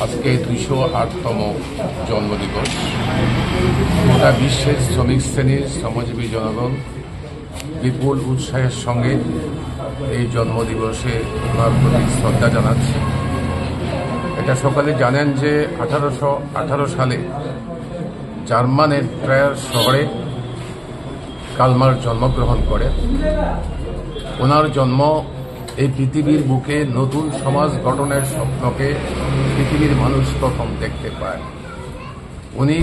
আজকে ২০৮তম জন্মদিবস। গোটা বিশ্বের শ্রমিক শ্রেণীর শ্রমজীবী জনগণ বিপুল উৎসাহের সঙ্গে এই জন্মদিবসে ওনার প্রতি শ্রদ্ধা জানাচ্ছে। এটা সকলে জানেন যে 1818 সালে জার্মানের ট্রায়ার শহরে কার্ল মার্কস জন্মগ্রহণ করেন। ওনার জন্ম এই পৃথিবীর বুকে নতুন সমাজ গঠনের স্বপ্নকে পৃথিবীর মানুষ প্রথম দেখতে পায়। উনি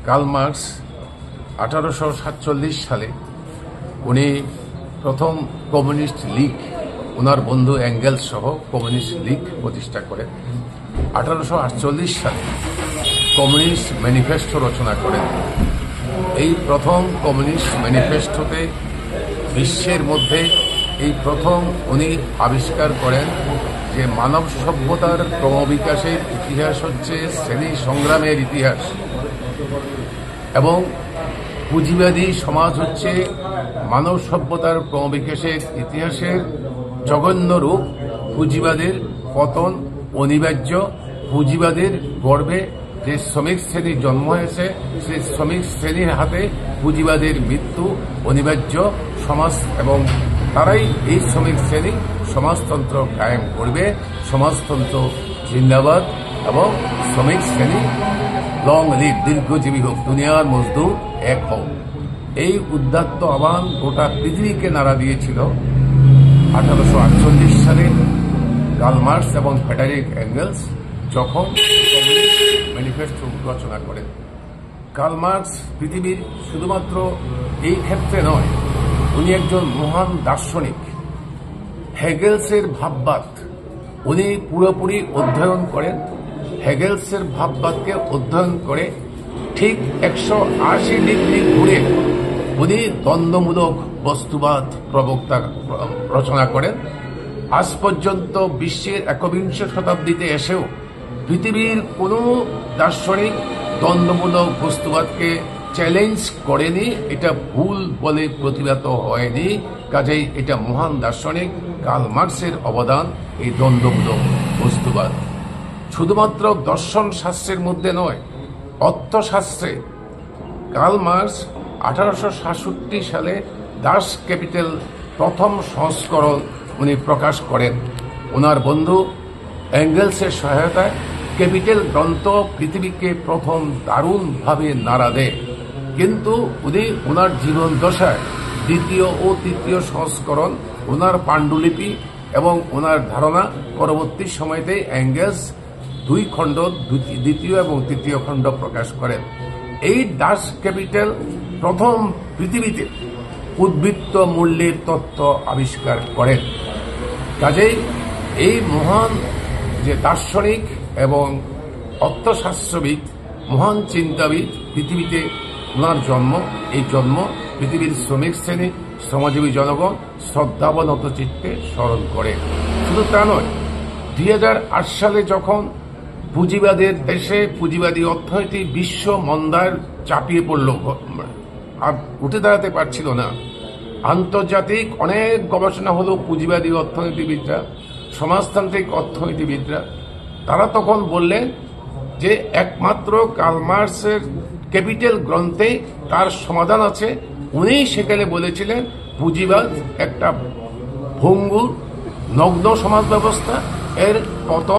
কার্ল মার্কস 1847 সালে উনি প্রথম কমিউনিস্ট লীগ, ওনার বন্ধু এঙ্গেলস সহ কমিউনিস্ট লীগ প্রতিষ্ঠা করেন। 1848 সালে কমিউনিস্ট ম্যানিফেস্টো রচনা করেন। এই প্রথম কমিউনিস্ট ম্যানিফেস্টোতে বিশ্বের মধ্যে এই প্রথম উনি আবিষ্কার করেন যে মানব সভ্যতার ক্রমবিকাশের ইতিহাস হচ্ছে শ্রেণী সংগ্রামের ইতিহাস এবং পুঁজিবাদী সমাজ হচ্ছে মানব সভ্যতার ক্রমবিকাশের ইতিহাসের জঘন্য রূপ। পুঁজিবাদের পতন অনিবার্য। পুঁজিবাদের গর্ভে যে শ্রমিক শ্রেণীর জন্ম হয়েছে সেই শ্রমিক শ্রেণীর হাতে পুঁজিবাদের মৃত্যু অনিবার্য। সমাজ এবং তারাই এই শ্রমিক শ্রেণী সমাজতন্ত্র কায়েম করবে। সমাজতন্ত্র জিন্দাবাদ এবং শ্রমিক শ্রেণী লং লিভ, দীর্ঘজীবী হোক, দুনিয়ার মজদুর এক হোক। এই উদ্দাত্ত আহ্বান গোটা পৃথিবীকে নাড়া দিয়েছিল 1848 সালে কার্ল মার্কস এবং ফ্রেডারিক এঙ্গেলস যখন কমিউনিস্ট ম্যানিফেস্টো রচনা করেন। কার্ল মার্কস পৃথিবীর শুধুমাত্র এই ক্ষেত্রে নয়, উনি একজন মহান দার্শনিক। হেগেলসের ভাববাদ উনি পুরোপুরি অধ্যয়ন করেন। হেগেলসের ভাববাদকে অধ্যয়ন করে ঠিক 180 ডিগ্রি ঘুরে উনি দ্বন্দ্বমূলক বস্তুবাদ প্রবক্তা রচনা করেন। আজ পর্যন্ত বিশ্বের 21শ শতাব্দীতে এসেও পৃথিবীর কোনো দার্শনিক দ্বন্দ্বমূলক বস্তুবাদকে চ্যালেঞ্জ করেনি। এটা ভুল বলে প্রতিবাদ হয়নি। কাজেই এটা মহান দার্শনিক কার্ল মার্কসের অবদান এই দ্বন্দ্বমূলক বস্তুবাদ। শুধুমাত্র দর্শন শাস্ত্রের মধ্যে নয়, অর্থশাস্ত্রে কার্ল মার্কস 1867 সালে দাস ক্যাপিটাল প্রথম সংস্করণ উনি প্রকাশ করেন। ওনার বন্ধু এঙ্গেলসের সহায়তায় ক্যাপিটাল গ্রন্থ পৃথিবীকে প্রথম দারুণভাবে নাড়া দেয়। কিন্তু উনি ওনার জীবন দশায় দ্বিতীয় ও তৃতীয় সংস্করণ, ওনার পাণ্ডুলিপি এবং ওনার ধারণা পরবর্তী সময়তে এঙ্গেলস 2 খণ্ড, দ্বিতীয় এবং তৃতীয় খণ্ড প্রকাশ করেন। এই দাস ক্যাপিটাল প্রথম পৃথিবীতে উদ্বৃত্ত মূল্যের তত্ত্ব আবিষ্কার করেন। কাজেই এই মহান যে দার্শনিক এবং অর্থশাস্ত্রবিদ, মহান চিন্তাবিদ, পৃথিবীতে ওনার জন্ম, এই জন্ম পৃথিবীর শ্রমিক শ্রেণী শ্রমজীবী জনগণ শ্রদ্ধাবনত চিত্তে স্মরণ করে। শুধু তা নয়, 2008 সালে যখন পুঁজিবাদের দেশে পুঁজিবাদী অর্থনীতি বিশ্ব মন্দার চাপিয়ে পড়ল, আর উঠে দাঁড়াতে পারছিল না, আন্তর্জাতিক অনেক গবেষণা হলো। পুঁজিবাদী অর্থনীতিবিদরা, সমাজতান্ত্রিক অর্থনীতিবিদরা, তারা তখন বললেন যে একমাত্র কার্ল মার্কসের ক্যাপিটাল গ্রন্থে তার সমাধান আছে। উনি সেখানে বলেছিলেন পুঁজিবাদ একটা ভঙ্গুর নগ্ন সমাজ ব্যবস্থা, এর পতন